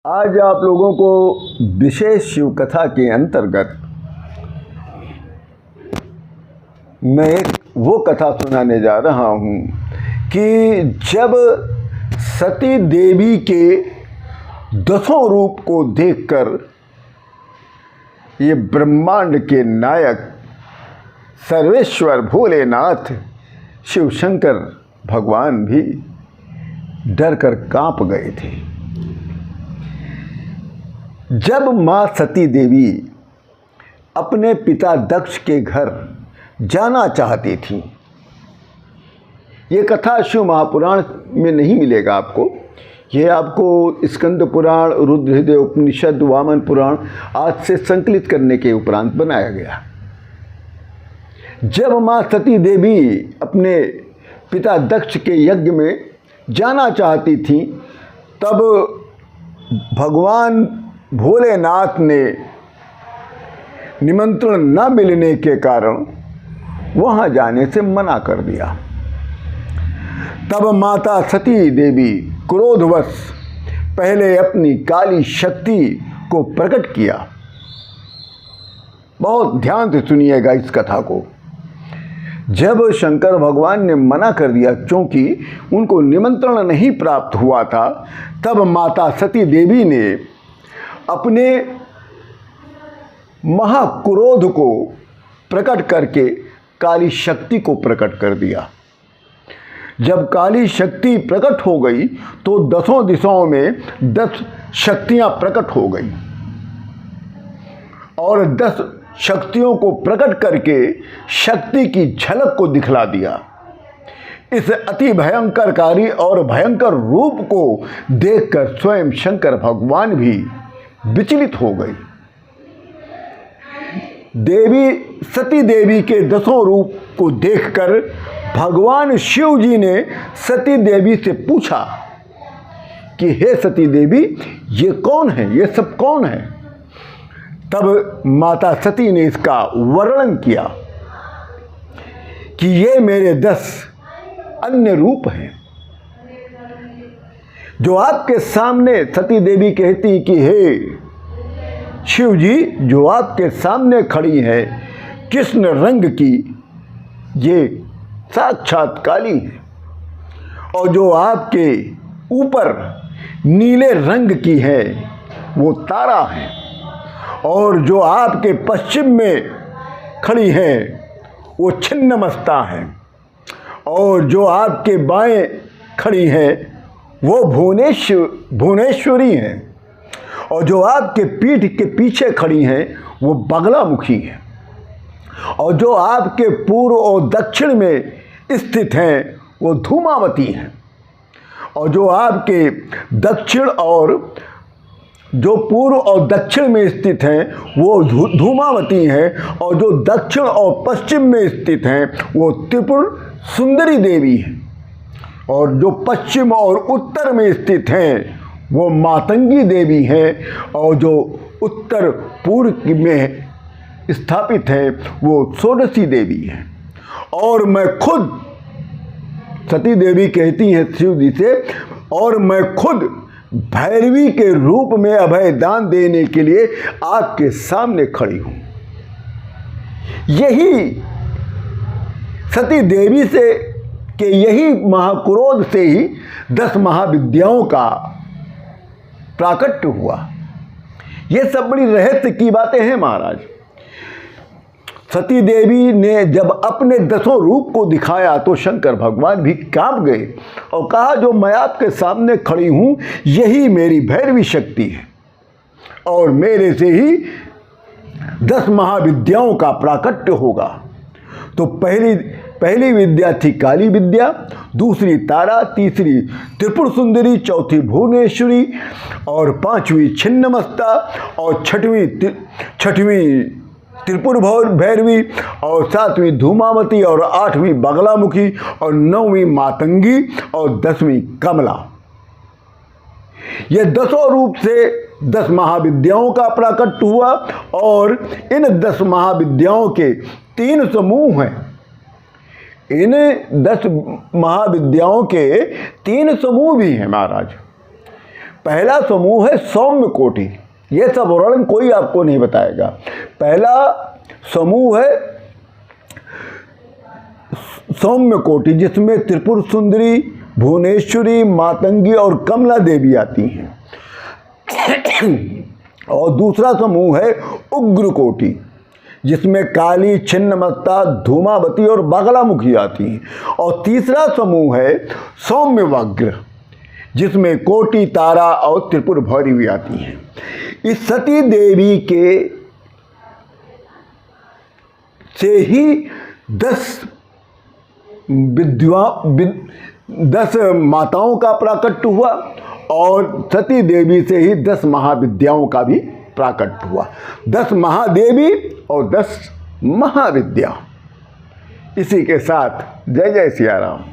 आज आप लोगों को विशेष शिव कथा के अंतर्गत मैं एक वो कथा सुनाने जा रहा हूँ कि जब सती देवी के 10 रूप को देखकर ये ब्रह्मांड के नायक सर्वेश्वर भोलेनाथ शिव शंकर भगवान भी डर कर कांप गए थे। जब माँ सती देवी अपने पिता दक्ष के घर जाना चाहती थी, ये कथा शिव महापुराण में नहीं मिलेगा आपको, ये आपको स्कंद पुराण, रुद्रहृदय उपनिषद, वामन पुराण आज से संकलित करने के उपरांत बनाया गया। जब माँ सती देवी अपने पिता दक्ष के यज्ञ में जाना चाहती थी, तब भगवान भोलेनाथ ने निमंत्रण न मिलने के कारण वहाँ जाने से मना कर दिया। तब माता सती देवी क्रोधवश पहले अपनी काली शक्ति को प्रकट किया। बहुत ध्यान से सुनिएगा इस कथा को। जब शंकर भगवान ने मना कर दिया, क्योंकि उनको निमंत्रण नहीं प्राप्त हुआ था, तब माता सती देवी ने अपने महाक्रोध को प्रकट करके काली शक्ति को प्रकट कर दिया। जब काली शक्ति प्रकट हो गई तो 10 दिशाओं में 10 शक्तियां प्रकट हो गई और 10 शक्तियों को प्रकट करके शक्ति की झलक को दिखला दिया। इस अति भयंकरकारी और भयंकर रूप को देखकर स्वयं शंकर भगवान भी विचलित हो गई। देवी सती देवी के 10 रूप को देखकर भगवान शिव जी ने सती देवी से पूछा कि हे सती देवी, ये कौन है, ये सब कौन है? तब माता सती ने इसका वर्णन किया कि ये मेरे 10 अन्य रूप हैं जो आपके सामने। सती देवी कहती कि हे शिव जी, जो आपके सामने खड़ी है कृष्ण रंग की, ये साक्षात काली है, और जो आपके ऊपर नीले रंग की है वो तारा है, और जो आपके पश्चिम में खड़ी है वो छिन्नमस्ता है, और जो आपके बाएं खड़ी है वो भुवनेश्वरी है, और जो आपके पीठ के पीछे खड़ी हैं वो बगलामुखी है, और जो आपके पूर्व और दक्षिण में स्थित हैं वो धूमावती हैं, और जो आपके दक्षिण और जो पूर्व और दक्षिण में स्थित हैं वो धूमावती हैं, और जो दक्षिण और पश्चिम में स्थित हैं वो त्रिपुर सुंदरी देवी हैं, और जो पश्चिम और उत्तर में स्थित हैं वो मातंगी देवी हैं, और जो उत्तर पूर्व में स्थापित है वो षोडशी देवी है। और मैं खुद, सती देवी कहती हैं शिव जी से, और मैं खुद भैरवी के रूप में अभय दान देने के लिए आपके सामने खड़ी हूँ। यही सती देवी से के यही महाक्रोध से ही 10 महाविद्याओं का प्राकट्य हुआ। ये सब बड़ी रहस्य की बातें हैं महाराज। सती देवी ने जब अपने 10 रूप को दिखाया तो शंकर भगवान भी कांप गए और कहा, जो मैं आपके सामने खड़ी हूँ यही मेरी भैरवी शक्ति है, और मेरे से ही 10 महाविद्याओं का प्राकट्य होगा। तो पहली विद्या थी काली विद्या, दूसरी तारा, तीसरी त्रिपुर सुंदरी, चौथी भुवनेश्वरी, और 5वीं छिन्नमस्ता, और छठवीं त्रिपुर भैरवी, और 7वीं धूमावती, और 8वीं बगलामुखी, और 9वीं मातंगी, और 10वीं कमला। ये 10 रूप से 10 महाविद्याओं का प्राकट्य हुआ, और इन 10 महाविद्याओं के 3 समूह हैं। इन 10 महाविद्याओं के 3 समूह भी हैं महाराज। पहला समूह है सौम्य कोटि। ये सब वर्णन कोई आपको नहीं बताएगा। पहला समूह है सौम्य कोटि, जिसमें त्रिपुर सुंदरी, भुवनेश्वरी, मातंगी और कमला देवी आती हैं। और दूसरा समूह है उग्र कोटि, जिसमें काली, छिन्नमस्ता, धूमावती और बागलामुखी आती हैं। और तीसरा समूह है सौम्य वग्र, जिसमें कोटि, तारा और त्रिपुर भौरी भी आती हैं। इस सती देवी के से ही 10 माताओं का प्राकट्य हुआ और सती देवी से ही 10 महाविद्याओं का भी प्राकट्य हुआ। 10 महादेवी और 10 महाविद्या। इसी के साथ जय जय सिया राम।